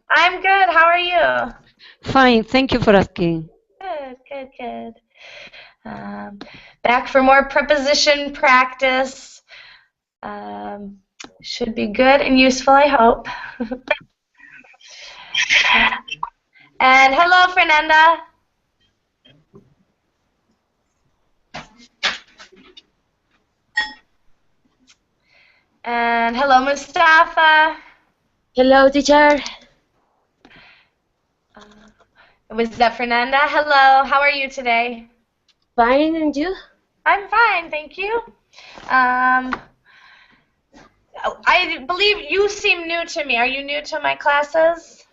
I'm good. How are you? Fine, thank you for asking. Good, good, good. Um, Back for more preposition practice. Um, should be good and useful, I hope. And hello, Fernanda. And hello, Mustafa. Hello, teacher. Was that Fernanda? Hello. How are you today? Fine, and you? I'm fine, thank you. Um, I believe you seem new to me. Are you new to my classes?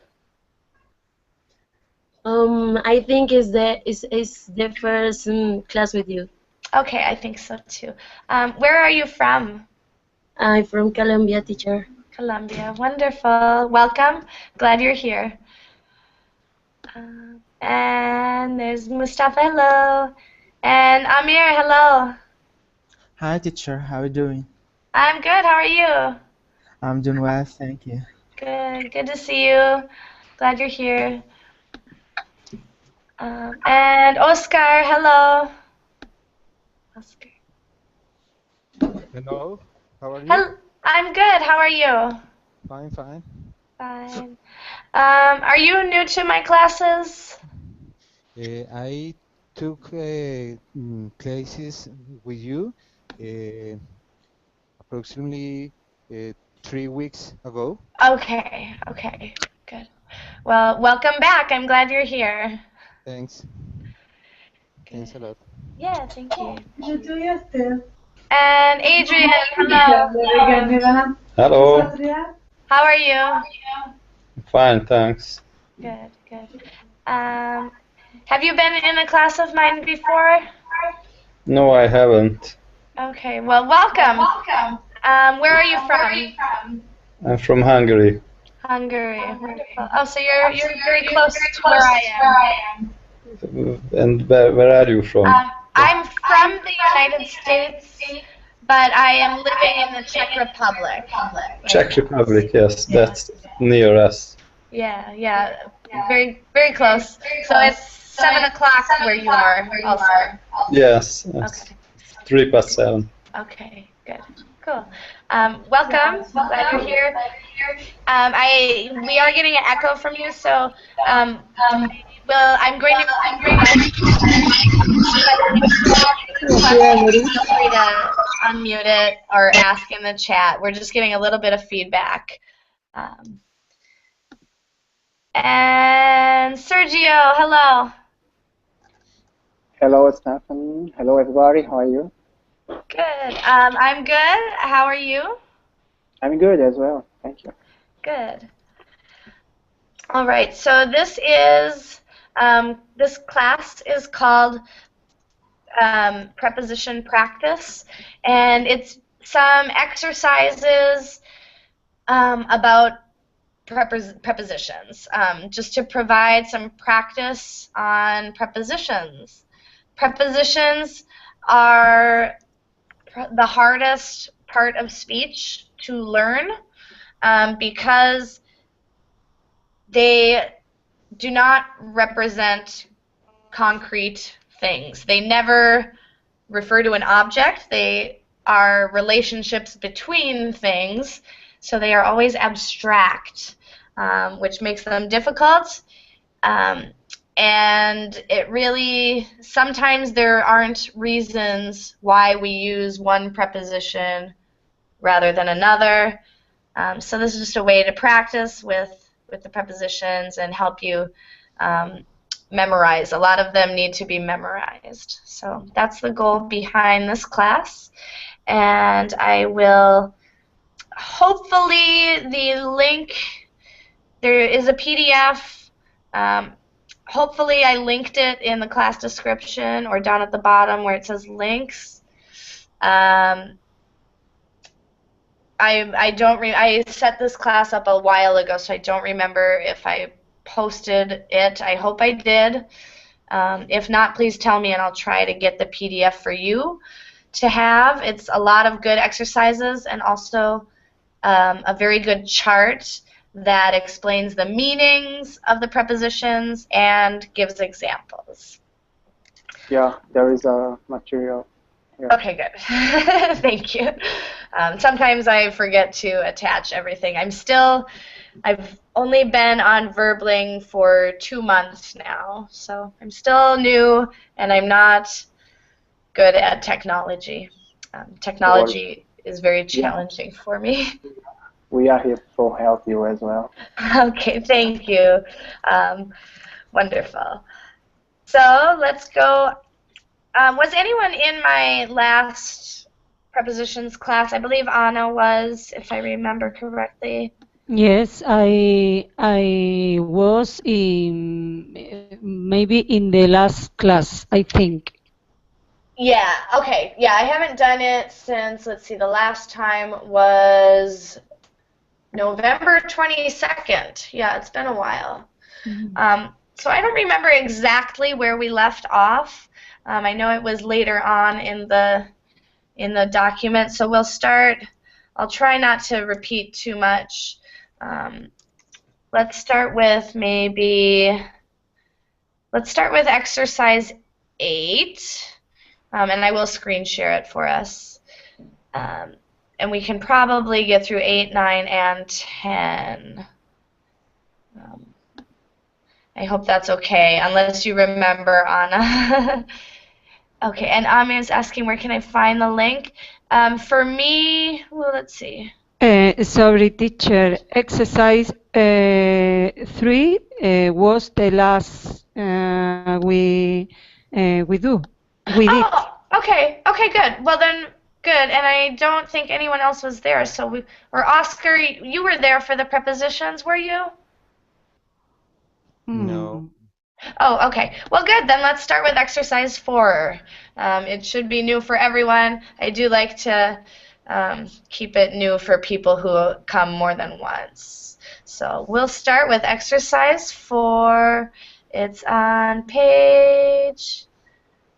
I think is the first class with you. Okay, I think so too. Where are you from? I'm from Colombia, teacher. Colombia. Wonderful. Welcome. Glad you're here. And there's Mustafa. Hello. And Amir. Hello. Hi, teacher. How are you doing? I'm good. How are you? I'm doing well, thank you. Good. Good to see you. Glad you're here. And Oscar. Hello. Oscar. Hello, how are you? Hello. I'm good. How are you? Fine, fine. Fine. Are you new to my classes? I took classes with you uh, approximately 3 weeks ago. Okay. Okay. Good. Well, welcome back. I'm glad you're here. Thanks, Good. thanks a lot. Yeah, thank you. And Adrian, hello. Hello, How are you? fine, thanks. Good, good. Um, have you been in a class of mine before? No, I haven't. Okay, well, welcome. Where are you from? I'm from Hungary. Hungary. Wonderful. Oh, so you're very close to where I am. And where are you from? I'm from the United States, but I am living in the Czech Republic right Czech now. Republic, yes, Yeah. that's near us. Yeah, yeah, very, very close. So it's 7 o'clock where you are, also. Yes, it's Okay. 7:03. Okay. Good. Cool. Welcome. Glad you're here. We are getting an echo from you, so I'm going to feel free to unmute it or ask in the chat. We're just getting a little bit of feedback. Um, and Sergio, hello. Hello, Stefan. Hello, everybody. How are you? Good. I'm good. How are you? I'm good as well. Thank you. Good. All right. So this class is called Preposition Practice, and it's some exercises about prepositions, just to provide some practice on prepositions. Prepositions are the hardest part of speech to learn because they do not represent concrete things. They never refer to an object. They are relationships between things, so they are always abstract, which makes them difficult. And it really, sometimes there aren't reasons why we use one preposition rather than another. So this is just a way to practice with the prepositions and help you memorize. A lot of them need to be memorized. So that's the goal behind this class. And I will, hopefully the link, there is a PDF. Hopefully I linked it in the class description or down at the bottom where it says links. I set this class up a while ago, so I don't remember if I posted it. I hope I did. If not, please tell me and I'll try to get the PDF for you to have. It's a lot of good exercises and also a very good chart that explains the meanings of the prepositions and gives examples. Yeah, there is a material here. Okay, good. Thank you. Sometimes I forget to attach everything. I've only been on Verbling for 2 months now, so I'm still new and I'm not good at technology. Technology is very challenging for me. We are here to help you as well. Okay, thank you. Wonderful. So let's go. Was anyone in my last prepositions class? I believe Anna was, if I remember correctly. Yes, I was in maybe in the last class, I think. Yeah, okay. Yeah, I haven't done it since, let's see, the last time was November 22nd. Yeah, it's been a while. So I don't remember exactly where we left off. I know it was later on in the document, so we'll start. I'll try not to repeat too much. Let's start with exercise 8, and I will screen share it for us. And we can probably get through 8, 9, and 10. I hope that's okay, unless you remember, Anna. Okay, and Amir is asking where can I find the link. For me, well, let's see. Sorry, teacher. Exercise 3 was the last we do. We did. Oh, okay, good. Well then, good. And I don't think anyone else was there. So or Oscar, you were there for the prepositions, were you? No. Oh, okay. Well, good. Then let's start with exercise 4. It should be new for everyone. I do like to keep it new for people who come more than once. So we'll start with exercise 4. It's on page,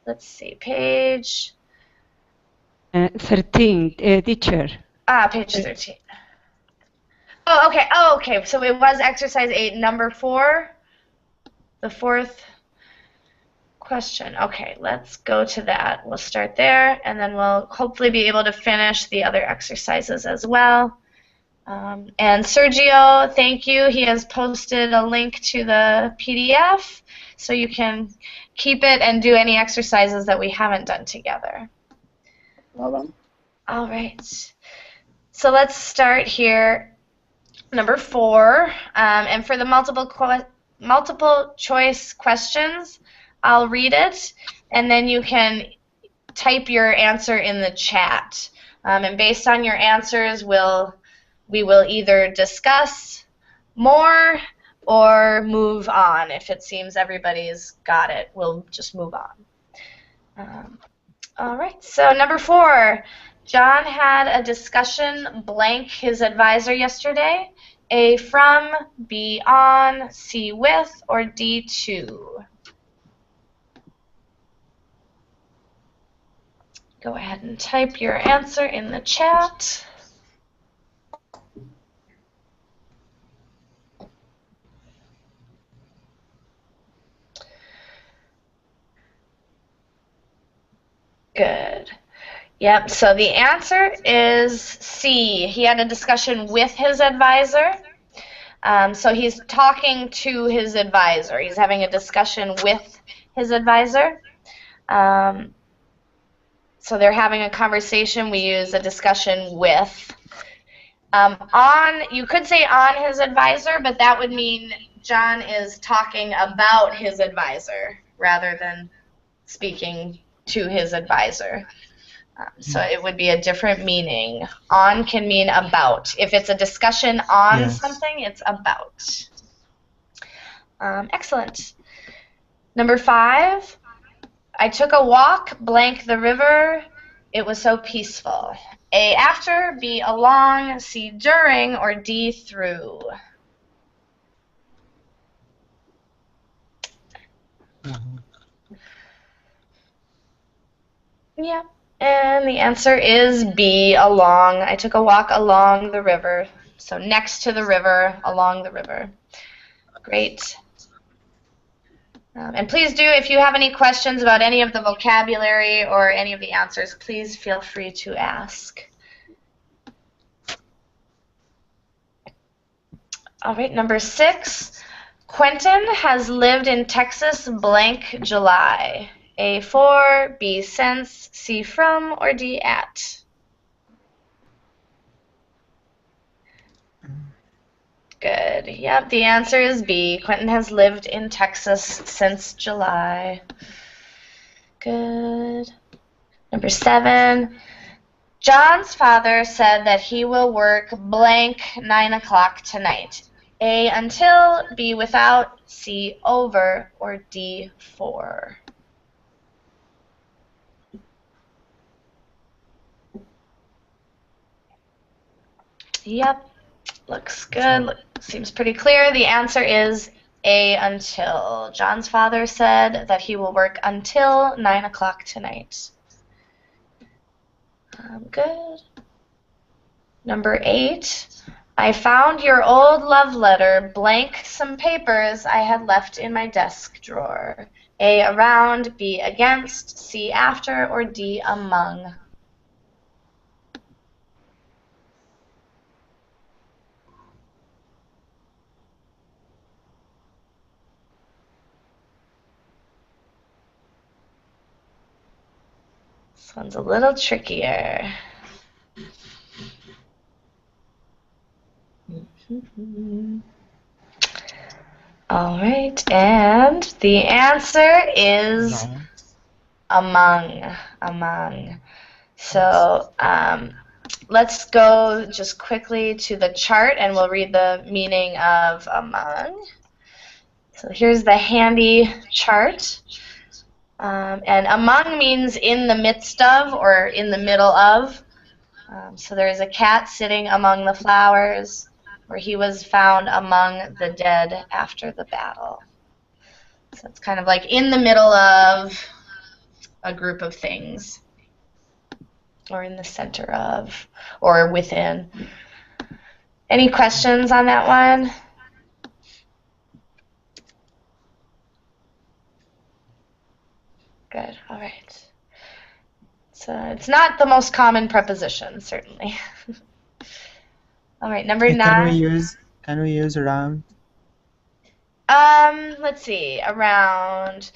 let's see, page 13, teacher. Page 13. Oh, okay. Oh, okay. So it was exercise 8, number 4. The 4th question. Okay, let's go to that. We'll start there, and then we'll hopefully be able to finish the other exercises as well. And Sergio, thank you. He has posted a link to the PDF, so you can keep it and do any exercises that we haven't done together. Well done. All right. So let's start here. Number 4, and for the multiple choice questions, I'll read it, and then you can type your answer in the chat. And based on your answers, we will either discuss more or move on. If it seems everybody's got it, we'll just move on. All right, so number 4, John had a discussion blank his advisor yesterday. A from, B on, C with, or D to. Go ahead and type your answer in the chat. Good. Yep, so the answer is C. He had a discussion with his advisor. So he's talking to his advisor. He's having a discussion with his advisor. So they're having a conversation. We use a discussion with. You could say on his advisor, but that would mean John is talking about his advisor rather than speaking to his advisor. So it would be a different meaning. On can mean about. If it's a discussion on something, it's about. Excellent. Number 5, I took a walk, blank the river. It was so peaceful. A after, B along, C during, or D through. Yeah. And the answer is B, along. I took a walk along the river. So next to the river, along the river. Great. And please do, if you have any questions about any of the vocabulary or any of the answers, please feel free to ask. All right, number 6. Quentin has lived in Texas blank July. A for, B since, C from, or D at? Good. Yep, the answer is B. Quentin has lived in Texas since July. Good. Number 7. John's father said that he will work blank 9 o'clock tonight. A until, B without, C over, or D for. Yep, looks good. Seems pretty clear. The answer is A until. John's father said that he will work until 9 o'clock tonight. Good. Number 8. I found your old love letter blank some papers I had left in my desk drawer. A around, B against, C after, or D among. This one's a little trickier. All right, and the answer is No. among. So let's go just quickly to the chart and we'll read the meaning of among. So here's the handy chart. And among means in the midst of or in the middle of. So there is a cat sitting among the flowers, where he was found among the dead after the battle. So it's kind of like in the middle of a group of things, or in the center of, or within. Any questions on that one? Good, all right. So it's not the most common preposition, certainly. All right, number 9. Can we use around? Let's see, around.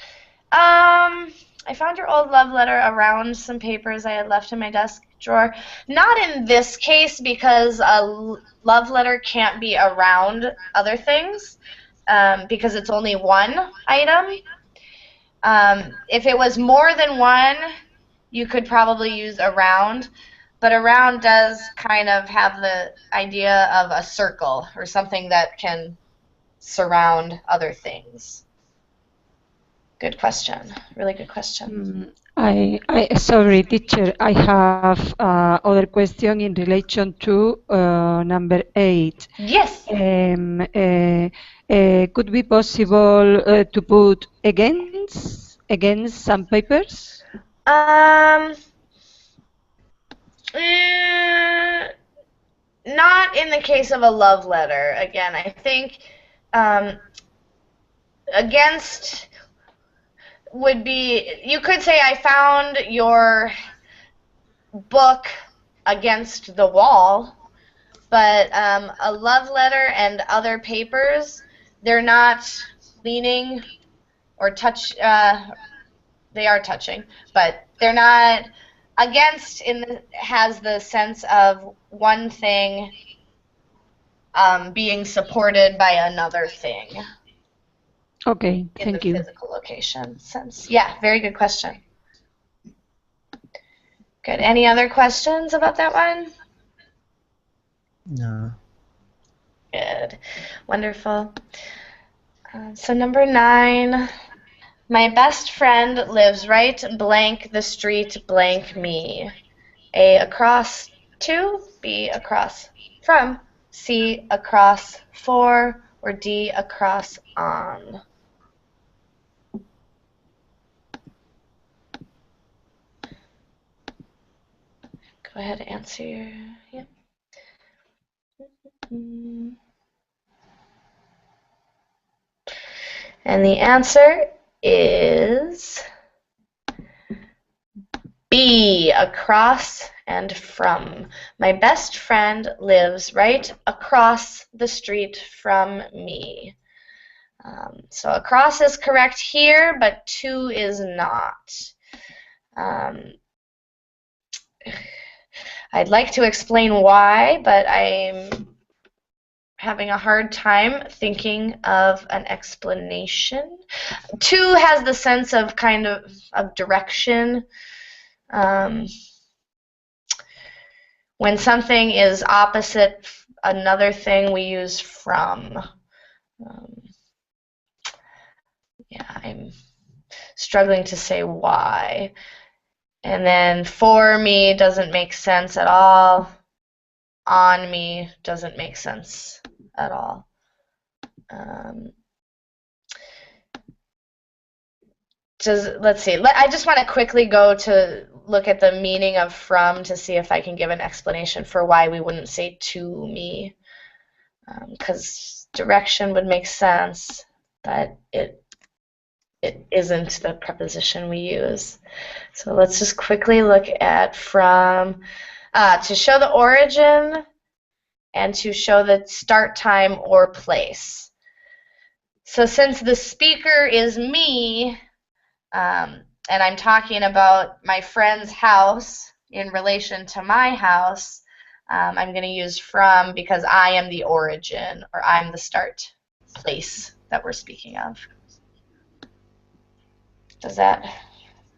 I found your old love letter around some papers I had left in my desk drawer. Not in this case, because a love letter can't be around other things, because it's only one item. If it was more than one, you could probably use around, but around does kind of have the idea of a circle or something that can surround other things. Good question. Really good question. Sorry, teacher. I have other question in relation to number 8. Yes. Could be possible to put against some papers? Not in the case of a love letter. Again, I think against would be, you could say I found your book against the wall, but a love letter and other papers, they're not leaning or touch, they are touching, but they're not. Against has the sense of one thing being supported by another thing. Okay, thank you. In the physical location sense. Yeah, very good question. Good. Any other questions about that one? No. Good. Wonderful. So number 9. My best friend lives right blank the street blank me. A across to, B across from, C across for, or D across on. Go ahead and answer your, yep. And the answer is B, across and from. My best friend lives right across the street from me. So across is correct here, but to is not. I'd like to explain why, but I'm having a hard time thinking of an explanation. To has the sense of kind of direction. When something is opposite another thing, we use from. Yeah, I'm struggling to say why. And then for me doesn't make sense at all. On me doesn't make sense at all. Let's see. I just want to quickly go to look at the meaning of from to see if I can give an explanation for why we wouldn't say to me. Because direction would make sense, but it isn't the preposition we use. So let's just quickly look at from to show the origin and to show the start time or place. So since the speaker is me, and I'm talking about my friend's house in relation to my house, I'm going to use from because I am the origin, or I'm the start place that we're speaking of. Does that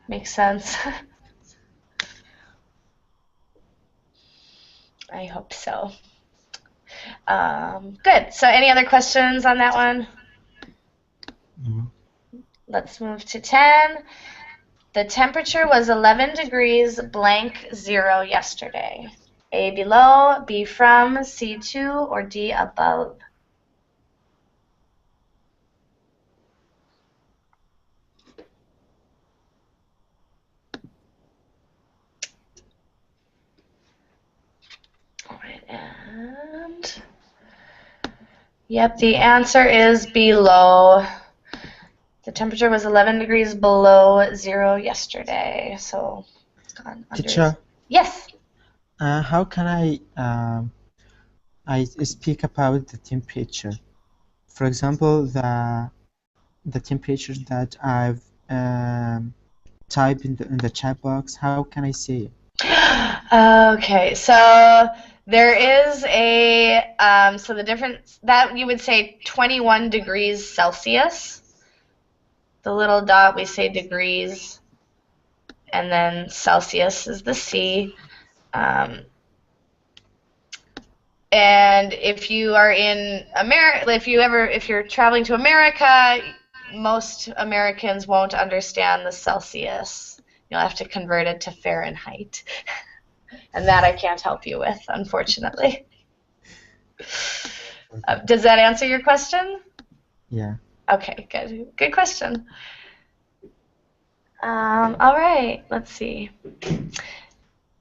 make sense? I hope so. Good. So any other questions on that one? Let's move to 10. The temperature was 11 degrees blank 0 yesterday. A below, B from, C to, or D above? All right, and yep, the answer is below. The temperature was 11 degrees below 0 yesterday, so it's gone under. Teacher, Yes. how can I speak about the temperature? For example, the temperature that I've typed in the chat box. How can I say it? Okay, so there is a so the difference that you would say 21 degrees Celsius. The little dot we say degrees, and then Celsius is the C. And if you are in America, if you're traveling to America, most Americans won't understand the Celsius. You'll have to convert it to Fahrenheit. And that I can't help you with, unfortunately. Does that answer your question? Yeah. Okay, good. Good question. All right, let's see.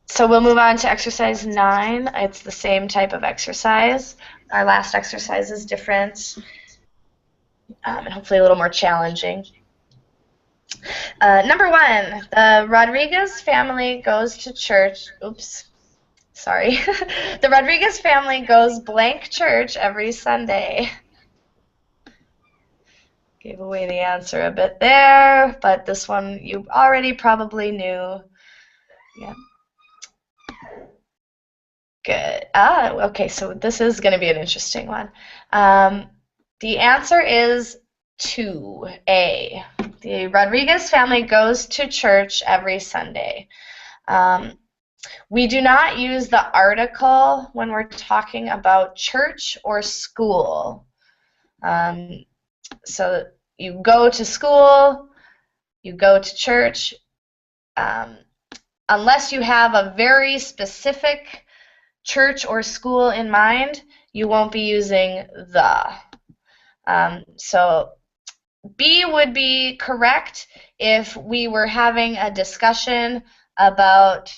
So we'll move on to exercise 9. It's the same type of exercise. Our last exercise is different and hopefully a little more challenging. Number 1, the Rodriguez family goes to church. Oops, sorry. The Rodriguez family goes blank church every Sunday. Gave away the answer a bit there, but this one you already probably knew. Yeah. Good. Okay, so this is going to be an interesting one. The answer is 2A. The Rodriguez family goes to church every Sunday. We do not use the article when we're talking about church or school. So you go to school, you go to church. Unless you have a very specific church or school in mind, you won't be using the. So B would be correct if we were having a discussion about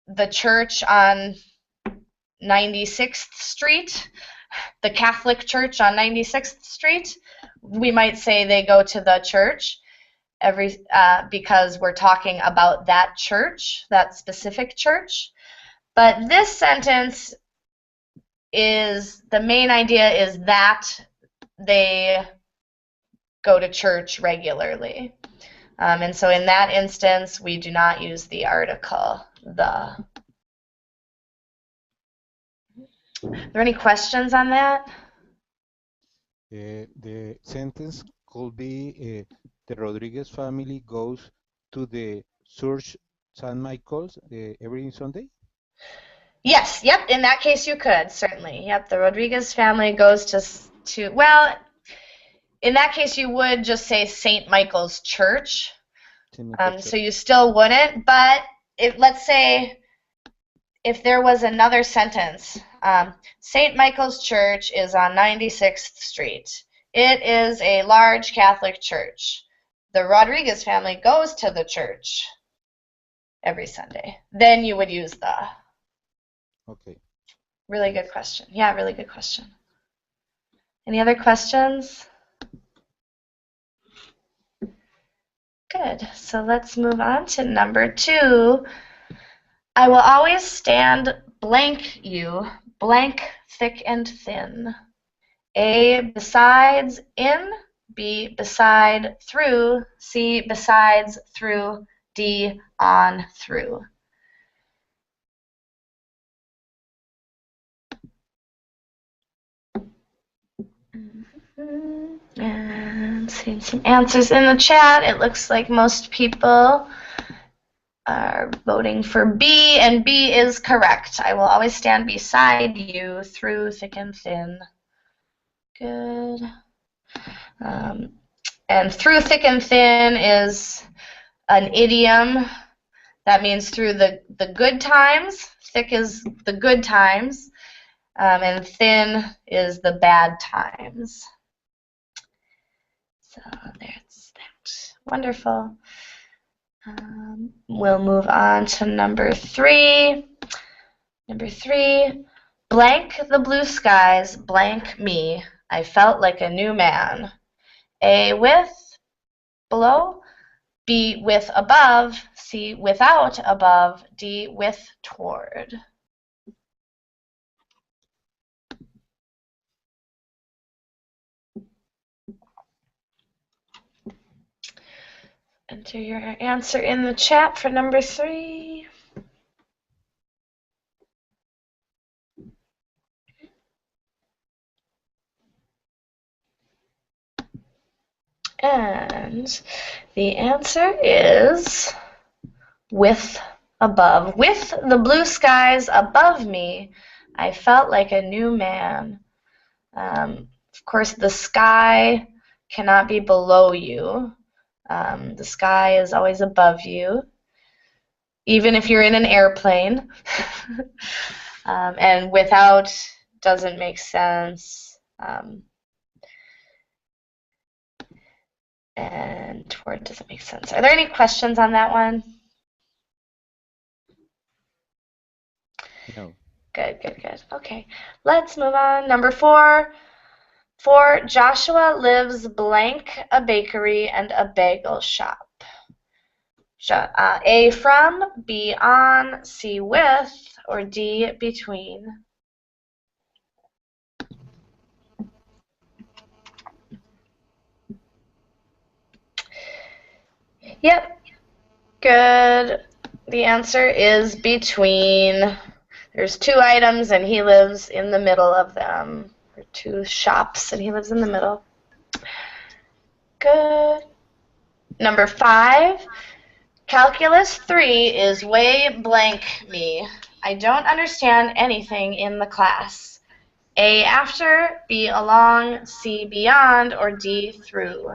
the church on 96th Street, the Catholic Church on 96th Street, we might say they go to the church because we're talking about that church, that specific church. But this sentence is, the main idea is that they go to church regularly. And so in that instance, we do not use the article, the. Are there any questions on that? The sentence could be the Rodriguez family goes to the church St. Michael's every Sunday? Yes, yep, in that case you could, certainly. Yep, the Rodriguez family goes to well, in that case you would just say St. Michael's Church. So you still wouldn't, but let's say if there was another sentence, St. Michael's Church is on 96th Street. It is a large Catholic church. The Rodriguez family goes to the church every Sunday. Then you would use the. Okay. Really good question. Yeah, really good question. Any other questions? Good. So let's move on to number 2. I will always stand blank you, blank thick and thin. A, besides, in. B, beside, through. C, besides, through. D, on, through. And seeing some answers in the chat. It looks like most people are voting for B, and B is correct. I will always stand beside you through thick and thin. Good. And through thick and thin is an idiom. That means through the good times. Thick is the good times, and thin is the bad times. So there's that. Wonderful. We'll move on to number 3. Number 3, blank the blue skies, blank me. I felt like a new man. A, with, below. B, with, above. C, without, above. D, with, toward. Enter your answer in the chat for number 3. And the answer is with, above. With the blue skies above me, I felt like a new man. Of course, the sky cannot be below you. The sky is always above you, even if you're in an airplane. And without doesn't make sense. And toward doesn't make sense. Are there any questions on that one? No. Good, good, good. Okay, let's move on. Number 4. For Joshua lives blank a bakery and a bagel shop. A, from, B, on, C, with, or D, between. Yep, good. The answer is between. There's 2 items and he lives in the middle of them. Or 2 shops and he lives in the middle. Good. Number 5. Calculus 3 is way blank me. I don't understand anything in the class. A, after, B, along, C, beyond, or D, through.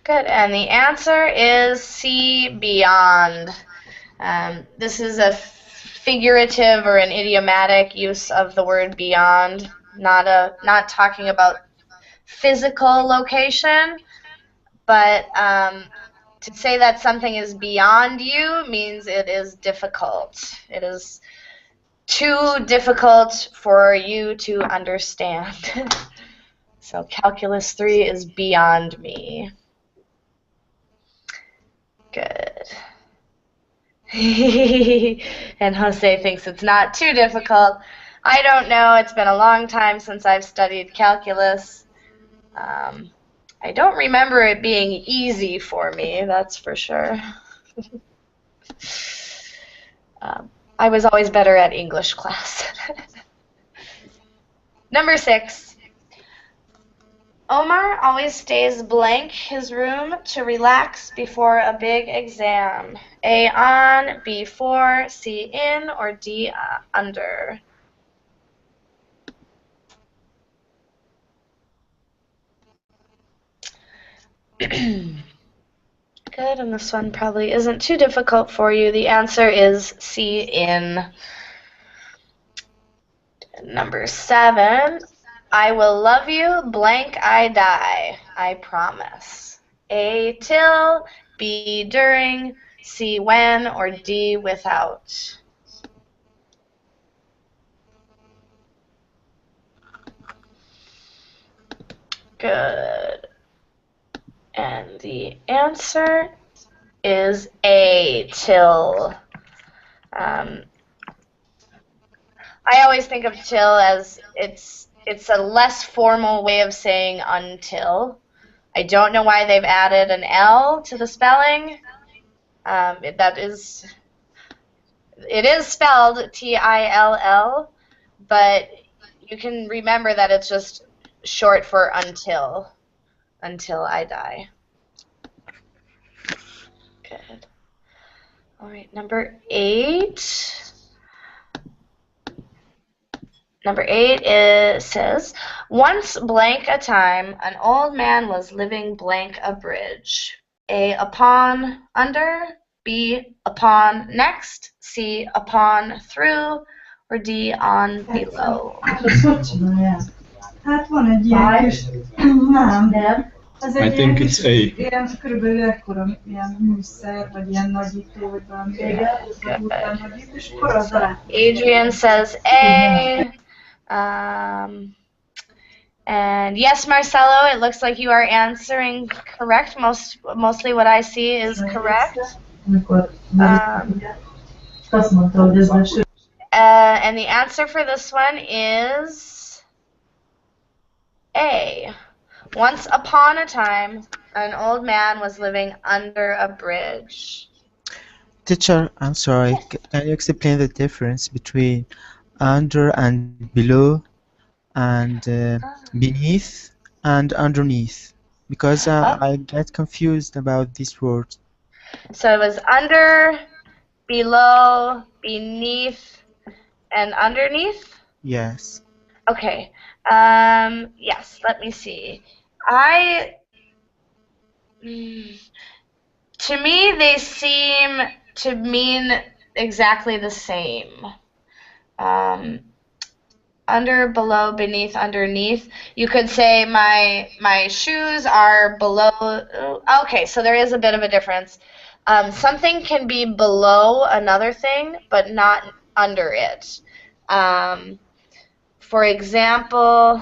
Good, and the answer is C, beyond. This is a figurative or an idiomatic use of the word beyond, not talking about physical location, but to say that something is beyond you means it is difficult. It is too difficult for you to understand. So calculus 3 is beyond me. Good. And Jose thinks it's not too difficult. I don't know. It's been a long time since I've studied calculus. I don't remember it being easy for me, that's for sure. I was always better at English class. Number 6. Omar always stays blank his room to relax before a big exam. A on, B for, C in, or D under. Good, and this one probably isn't too difficult for you. The answer is C in. Number 7. I will love you, blank I die, I promise. A till, B during, C when, or D without. Good. And the answer is A till. I always think of till as it's a less formal way of saying until. I don't know why they've added an L to the spelling. It is spelled T-I-L-L, but you can remember that it's just short for until I die. Good. All right, number 8. Number 8 says, once blank a time, an old man was living blank a bridge. A upon under, B upon next, C upon through, or D on below. I think it's A. Adrian says A. And yes, Marcelo, it looks like you are answering correct. Mostly what I see is correct. And the answer for this one is A. Once upon a time, an old man was living under a bridge. Teacher, I'm sorry. Can you explain the difference between under and below and beneath and underneath? Because I get confused about these words. So it was under, below, beneath, and underneath? Yes. Okay. Yes, let me see. To me, they seem to mean exactly the same. Under, below, beneath, underneath. You could say my shoes are below. Okay, so there is a bit of a difference. Something can be below another thing, but not under it. For example,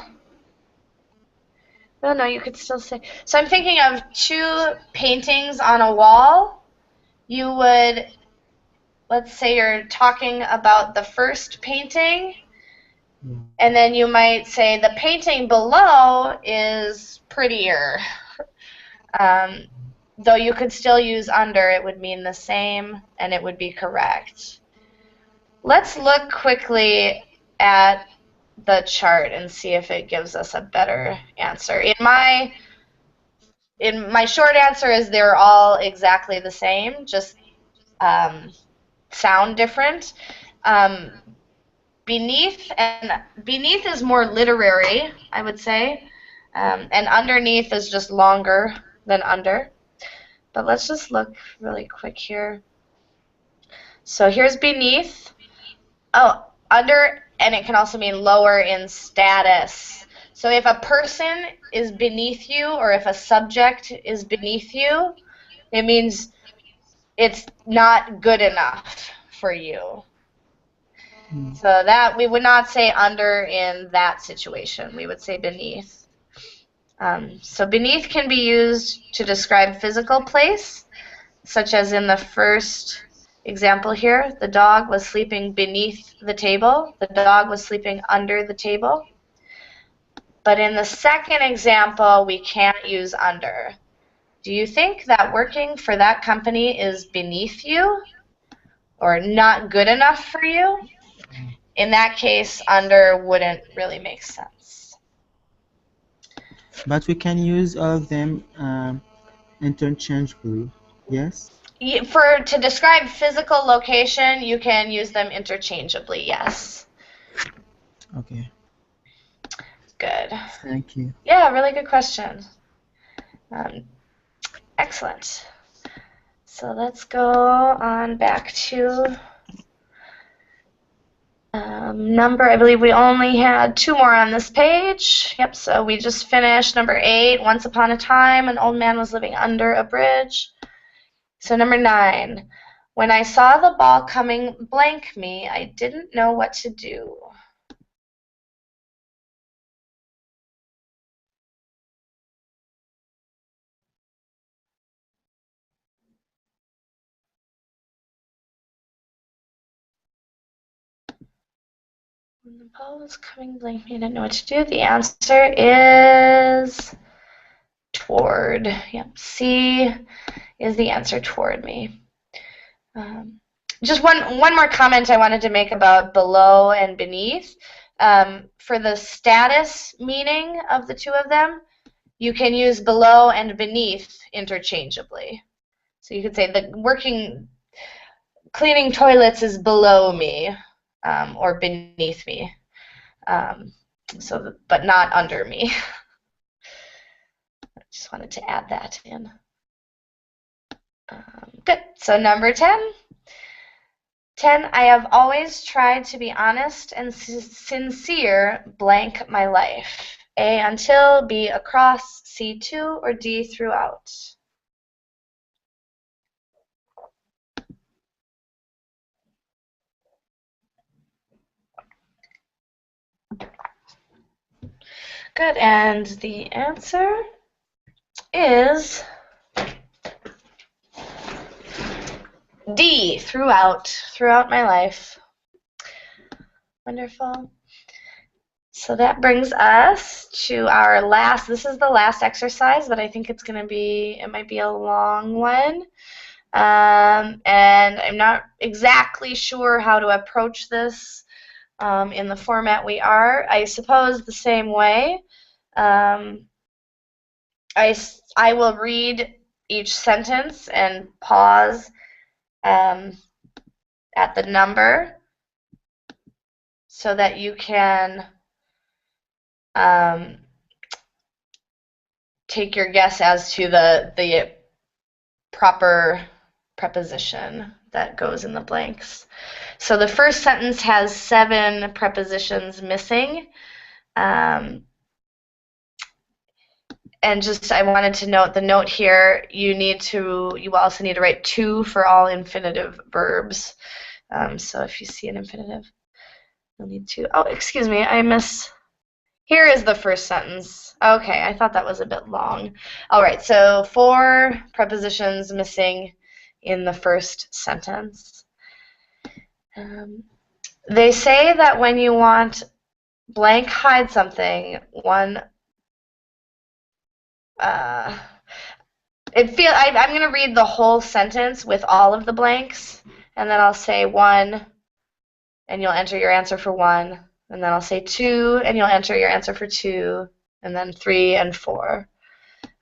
no, you could still say. So I'm thinking of 2 paintings on a wall. You would, let's say you're talking about the first painting, and then you might say the painting below is prettier. Though you could still use under, it would mean the same, and it would be correct. Let's look quickly at the chart and see if it gives us a better answer. In my short answer is they're all exactly the same, just sound different. Beneath is more literary, I would say, and underneath is just longer than under. But let's just look really quick here. So here's beneath. Under, and it can also mean lower in status. So if a person is beneath you or if a subject is beneath you, it means it's not good enough for you. So that we would not say under in that situation. We would say beneath. So beneath can be used to describe physical place, such as in the first example here. The dog was sleeping beneath the table. The dog was sleeping under the table. But in the second example, we can't use under. Do you think that working for that company is beneath you or not good enough for you? In that case, under wouldn't really make sense. But we can use all of them interchangeably, yes? To describe physical location, you can use them interchangeably, yes. Okay. Good. Thank you. Yeah, really good question. Excellent. So let's go on back to number, I believe we only had 2 more on this page. Yep, so we just finished number 8. Once upon a time, an old man was living under a bridge. So number 9. When I saw the ball coming blank me, I didn't know what to do. When the ball was coming blank me, I didn't know what to do. The answer is toward. Yep, C is the answer, toward me. Just one more comment I wanted to make about below and beneath. For the status meaning of the two of them, you can use below and beneath interchangeably. So you could say the cleaning toilets is below me or beneath me, but not under me. I just wanted to add that in. Good. So number 10. 10, I have always tried to be honest and sincere, blank my life. A, until, B, across, C, to, or D, throughout. Good, and the answer is D, throughout my life. Wonderful. So that brings us to our last, this is the last exercise, but I think it might be a long one. And I'm not exactly sure how to approach this in the format we are. I suppose the same way. I will read each sentence and pause at the number so that you can take your guess as to the proper preposition that goes in the blanks. So the first sentence has 7 prepositions missing. And just I wanted to note the note here, you also need to write to for all infinitive verbs. So if you see an infinitive, you'll need to. Oh, excuse me, here is the first sentence. Okay, I thought that was a bit long. All right, so 4 prepositions missing in the first sentence. They say that when you want blank hide something, I'm going to read the whole sentence with all of the blanks, and then I'll say 1, and you'll enter your answer for 1, and then I'll say 2, and you'll enter your answer for 2, and then 3 and 4.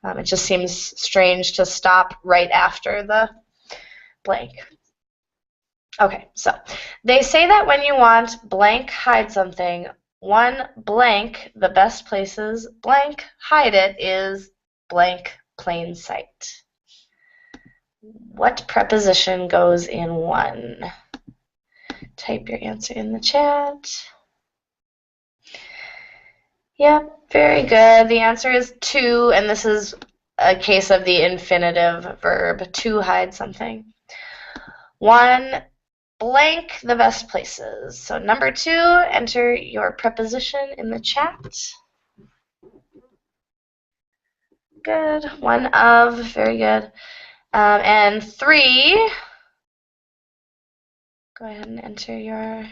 It just seems strange to stop right after the blank. Okay, so they say that when you want blank hide something, 1 blank, the best places blank hide it is blank plain sight. What preposition goes in 1? type your answer in the chat. Yep, very good. The answer is to, and this is a case of the infinitive verb, to hide something. 1, blank the best places. So number 2, enter your preposition in the chat. Good. 1 of, very good. And 3, go ahead and enter your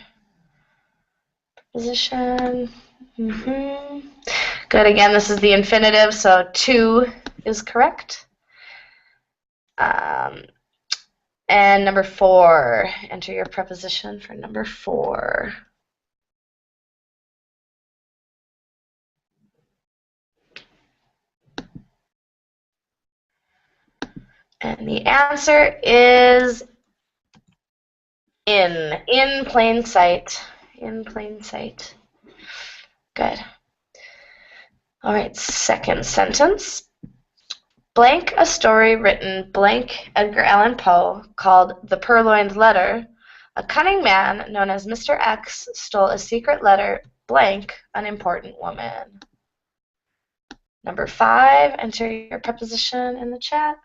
preposition. Good. Again, this is the infinitive, so to is correct. And number 4, enter your preposition for number 4. And the answer is in plain sight. In plain sight. Good. All right, second sentence. Blank a story written blank Edgar Allan Poe called The Purloined Letter. A cunning man known as Mr. X stole a secret letter blank an important woman. Number 5, enter your preposition in the chat.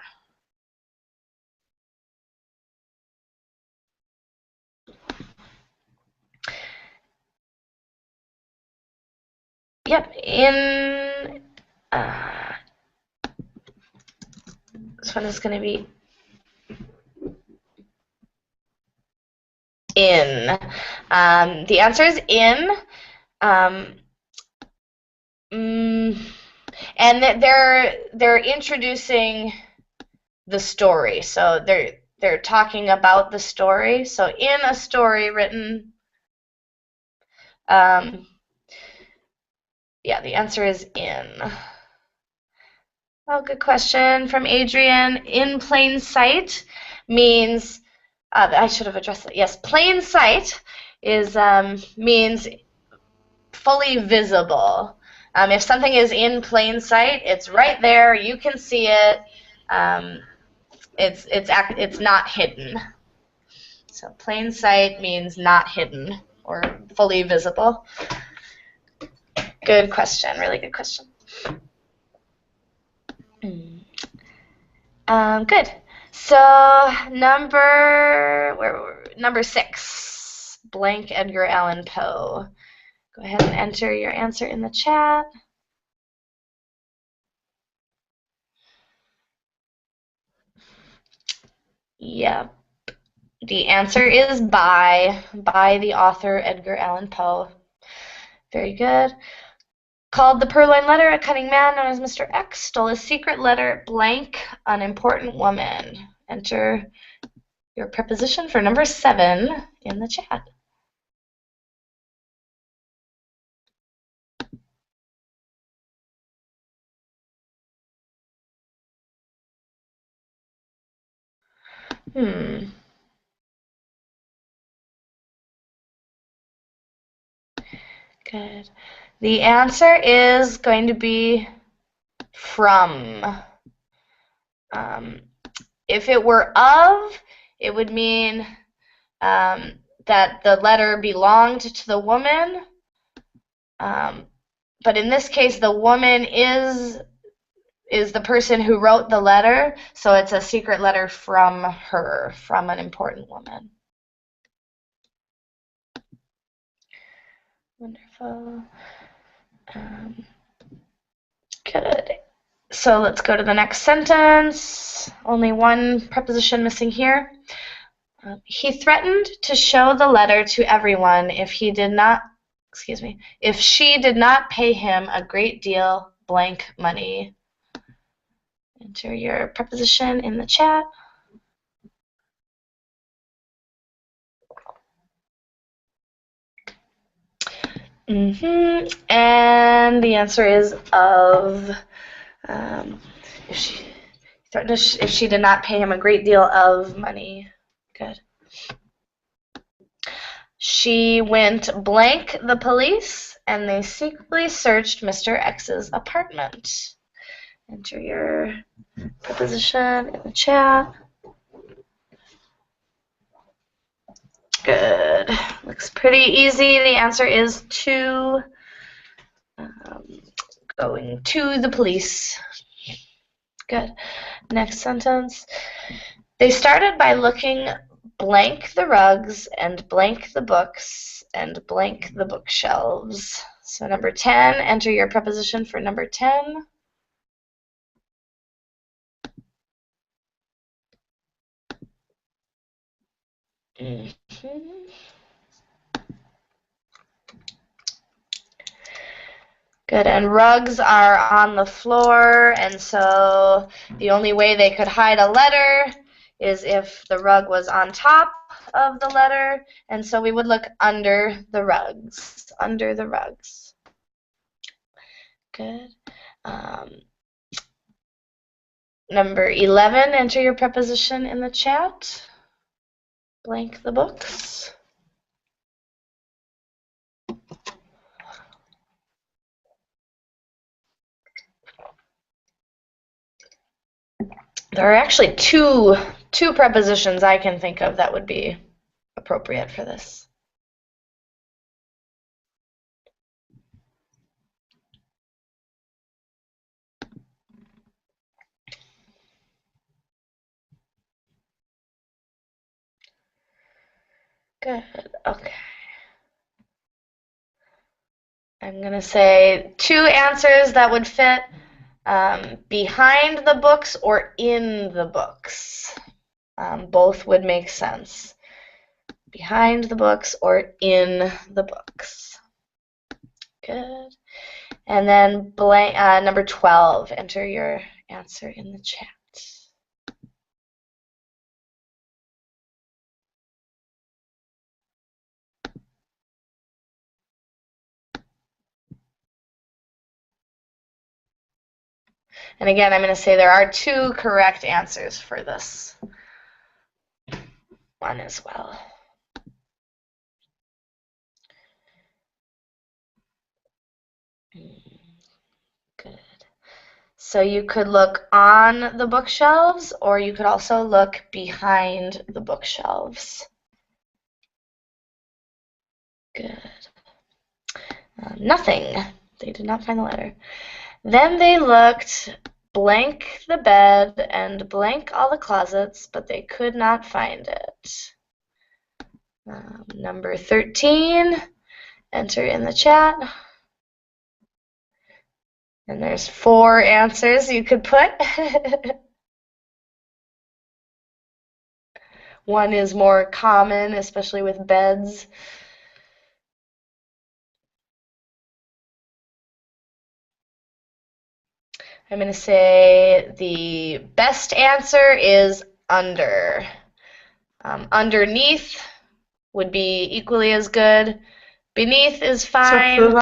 Yep, in this one is going to be in. The answer is in. And they're introducing the story, so they're talking about the story. So in a story written, yeah, the answer is in. Oh, good question from Adrian. In plain sight means I should have addressed it. Yes, plain sight is means fully visible. If something is in plain sight, it's right there. You can see it. It's not hidden. So plain sight means not hidden or fully visible. Good question. Really good question. Good. So number 6, blank Edgar Allan Poe. Go ahead and enter your answer in the chat. Yep. The answer is by the author Edgar Allan Poe. Very good. Called The Purloined Letter, a cunning man known as Mr. X stole a secret letter blank an important woman. Enter your preposition for number 7 in the chat. Good. The answer is going to be from. If it were of, it would mean that the letter belonged to the woman. But in this case, the woman is the person who wrote the letter, so it's a secret letter from her, from an important woman. Wonderful. Good. So let's go to the next sentence. Only one preposition missing here. He threatened to show the letter to everyone if she did not pay him a great deal blank money. Enter your preposition in the chat. And the answer is of. If she did not pay him a great deal of money. Good. She went blank the police, and they secretly searched Mr. X's apartment. Enter your preposition in the chat. Good. Looks pretty easy. The answer is going to the police. Good. Next sentence. They started by looking blank the rugs and blank the books and blank the bookshelves. So number 10, enter your preposition for number 10. Good, and rugs are on the floor, and so the only way they could hide a letter is if the rug was on top of the letter, and so we would look under the rugs, Good. Number 11, enter your preposition in the chat. Blank the books. There are actually two prepositions I can think of that would be appropriate for this. Good, okay. I'm going to say two answers that would fit behind the books or in the books. Both would make sense. Behind the books or in the books. Good. And then blank, number 12, enter your answer in the chat. And again, I'm going to say there are two correct answers for this one as well. Good. So you could look on the bookshelves, or you could also look behind the bookshelves. Good. Nothing. They did not find the letter. Then they looked blank the bed and blank all the closets, but they could not find it. Number 13, enter in the chat. And there's 4 answers you could put. One is more common, especially with beds. I'm going to say the best answer is under. Underneath would be equally as good. Beneath is fine.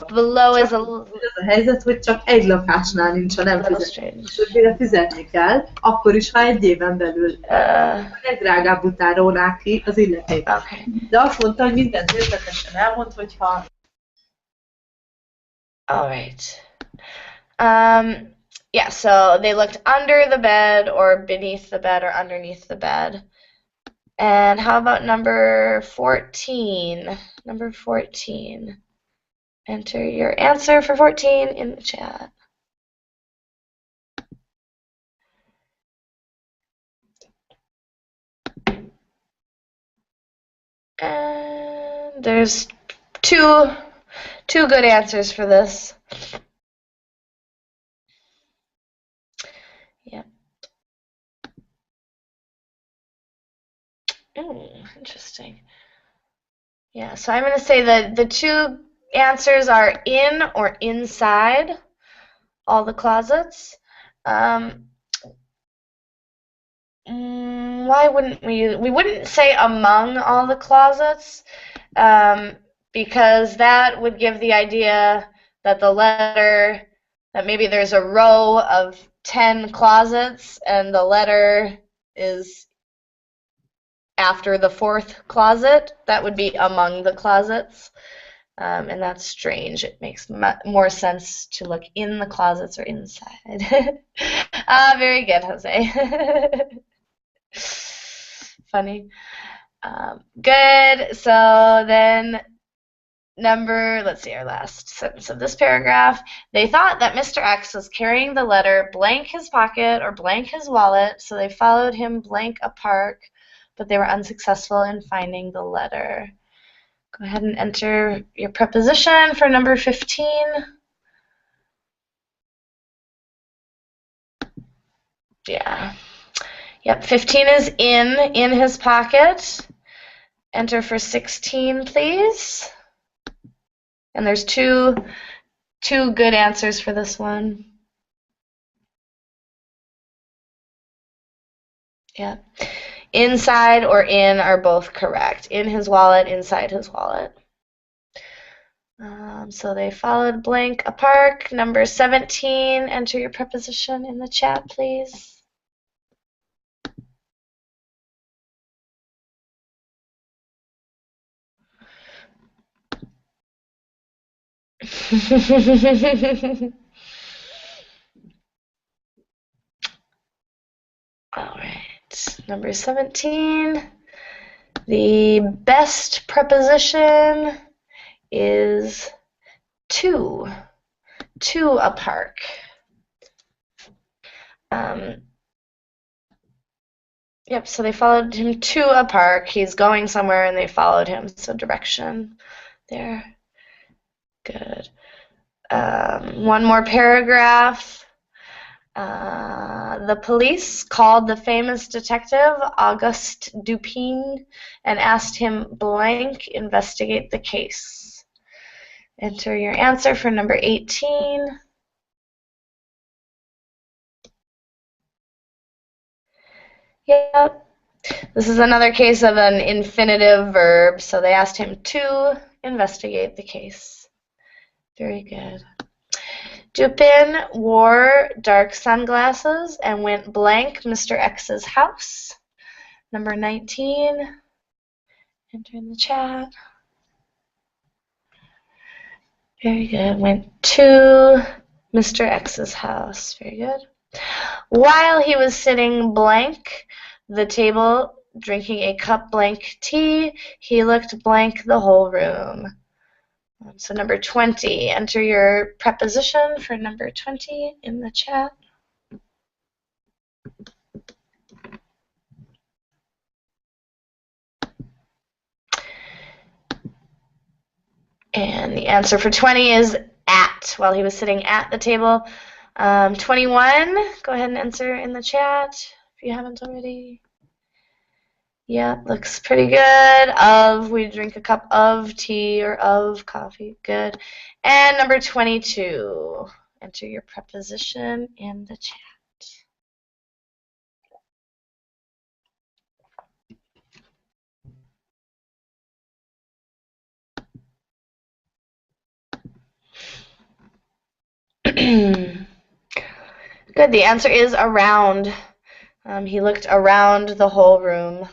Below is a little Ez a helyzet, hogy csak egy lakásnál nincs, ha nem fizetni. Többére fizetni kell, akkor is, ha egy éven belül a legdrágább után rónák ki az illeték. Okay. De azt mondta, hogy mindent részletesen elmond, hogyha... All right. Yeah, so they looked under the bed or beneath the bed or underneath the bed. And how about number 14? Number 14. Enter your answer for 14 in the chat. And there's two good answers for this. Yeah. Interesting. Yeah, so I'm going to say that the 2 answers are in or inside all the closets. Why wouldn't we wouldn't say among all the closets, because that would give the idea that the letter, that maybe there's a row of 10 closets and the letter is after the 4th closet. That would be among the closets, and that's strange. It makes more sense to look in the closets or inside. Very good, Jose. Funny. Good. So then let's see, our last sentence of this paragraph. They thought that Mr. X was carrying the letter blank his pocket or blank his wallet, so they followed him blank a park, but they were unsuccessful in finding the letter. Go ahead and enter your preposition for number 15. Yeah. Yep, 15 is in his pocket. Enter for 16, please. And there's two good answers for this one. Yeah. Inside or in are both correct. In his wallet, inside his wallet. So they followed blank a park. Number 17, enter your preposition in the chat, please. All right, number 17. The best preposition is to a park. Yep, so they followed him to a park. He's going somewhere and they followed him, so direction there. Good. One more paragraph. The police called the famous detective Auguste Dupin and asked him blank investigate the case. Enter your answer for number 18. Yep. This is another case of an infinitive verb, so they asked him to investigate the case. Very good. Dupin wore dark sunglasses and went blank Mr. X's house. Number 19. Enter in the chat. Very good. Went to Mr. X's house. Very good. While he was sitting blank the table, drinking a cup blank tea, he looked blank the whole room. So number 20, enter your preposition for number 20 in the chat. And the answer for 20 is at, while he was sitting at the table. 21, go ahead and answer in the chat if you haven't already. Yeah, looks pretty good. We drink a cup of tea or of coffee. Good. And number 22, enter your preposition in the chat. Good, the answer is around. He looked around the whole room.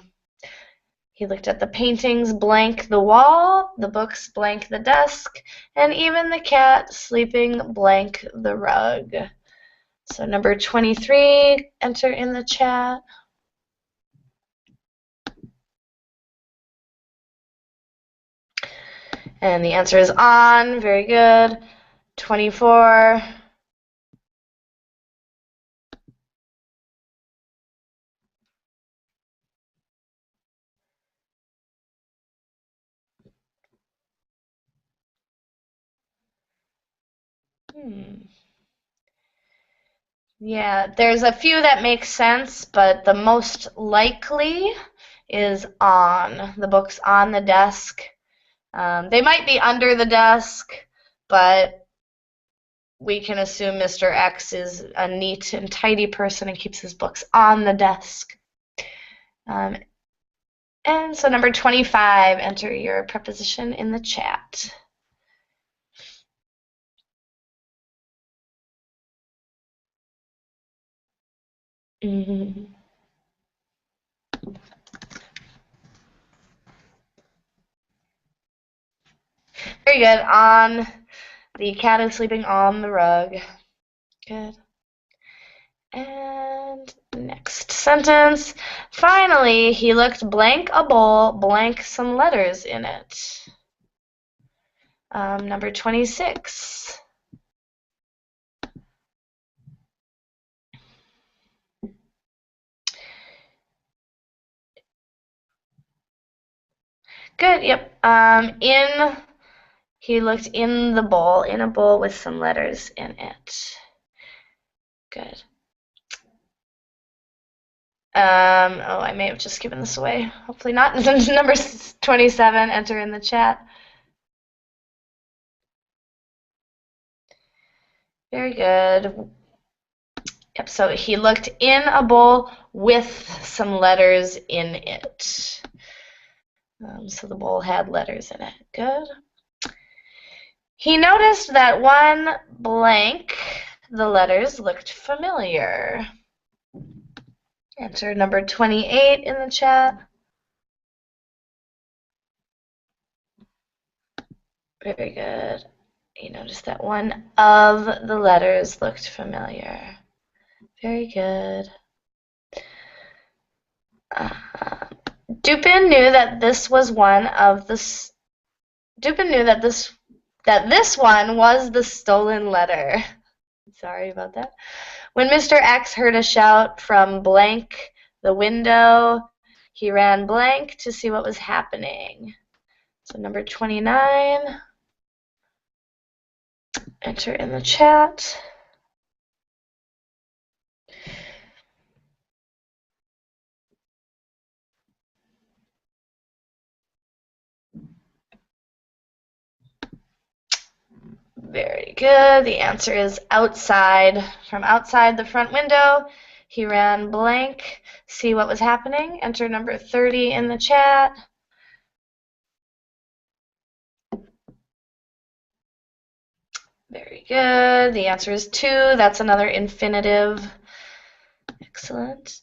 He looked at the paintings blank the wall, the books blank the desk, and even the cat sleeping blank the rug. So number 23, enter in the chat. And the answer is on. Very good. 24. Yeah, there's a few that make sense, but the most likely is on. The book's on the desk. They might be under the desk, but we can assume Mr. X is a neat and tidy person and keeps his books on the desk. And so number 25, enter your preposition in the chat. Very good. On. The cat is sleeping on the rug. Good. And next sentence. Finally, he looked blank a bowl, blank some letters in it. Number 26. Good, yep. He looked in the bowl, in a bowl with some letters in it. Good. Oh, I may have just given this away. Hopefully not. Number 27, enter in the chat. Very good. Yep, so he looked in a bowl with some letters in it. So the bowl had letters in it. Good. He noticed that one blank, the letters looked familiar. Enter number 28 in the chat. Very good. You noticed that one of the letters looked familiar. Very good. Dupin knew that this was one of the. Dupin knew that this one was the stolen letter. Sorry about that. When Mr. X heard a shout from blank the window, he ran blank to see what was happening. So number 29. Enter in the chat. Very good. The answer is outside. From outside the front window, he ran blank. See what was happening. Enter number 30 in the chat. Very good. The answer is 2. That's another infinitive. Excellent.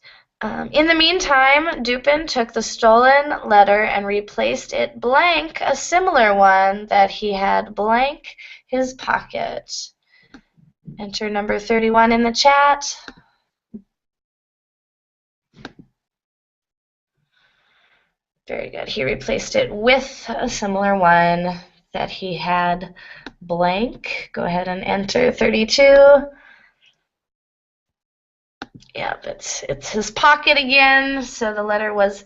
In the meantime, Dupin took the stolen letter and replaced it blank, a similar one that he had blank his pocket. Enter number 31 in the chat. Very good. He replaced it with a similar one that he had blank. Go ahead and enter 32. Yep, it's his pocket again, so the letter was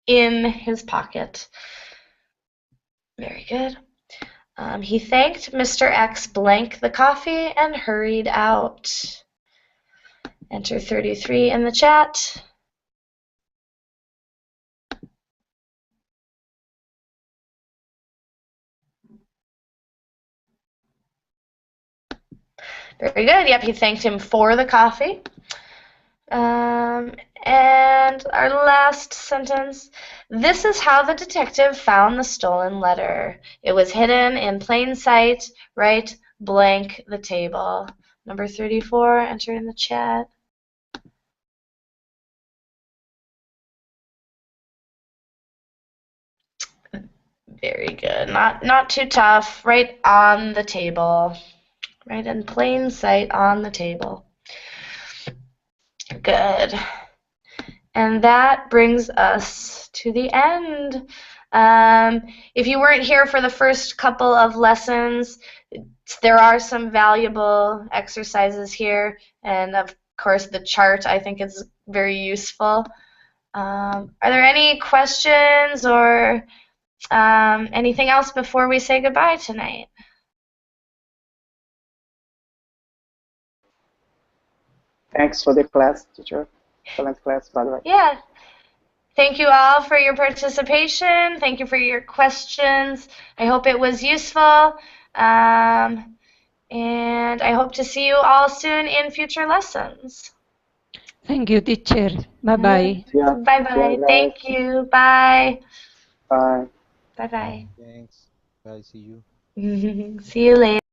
in his pocket. Very good. He thanked Mr. X blank the coffee and hurried out. Enter 33 in the chat. Very good. Yep, he thanked him for the coffee. And our last sentence. This is how the detective found the stolen letter. It was hidden in plain sight, right blank the table. Number 34, enter in the chat. Very good. Not too tough. Right on the table. Right in plain sight on the table. Good. And that brings us to the end. If you weren't here for the first couple of lessons, there are some valuable exercises here, and of course the chart I think is very useful. Are there any questions or anything else before we say goodbye tonight? Thanks for the class, teacher. Excellent class, by the way. Yeah. Thank you all for your participation. Thank you for your questions. I hope it was useful. And I hope to see you all soon in future lessons. Thank you, teacher. Bye-bye. Yeah. Bye-bye. Yeah, Thank you. Bye. bye. Bye-bye. Thanks. Bye. See you. See you later.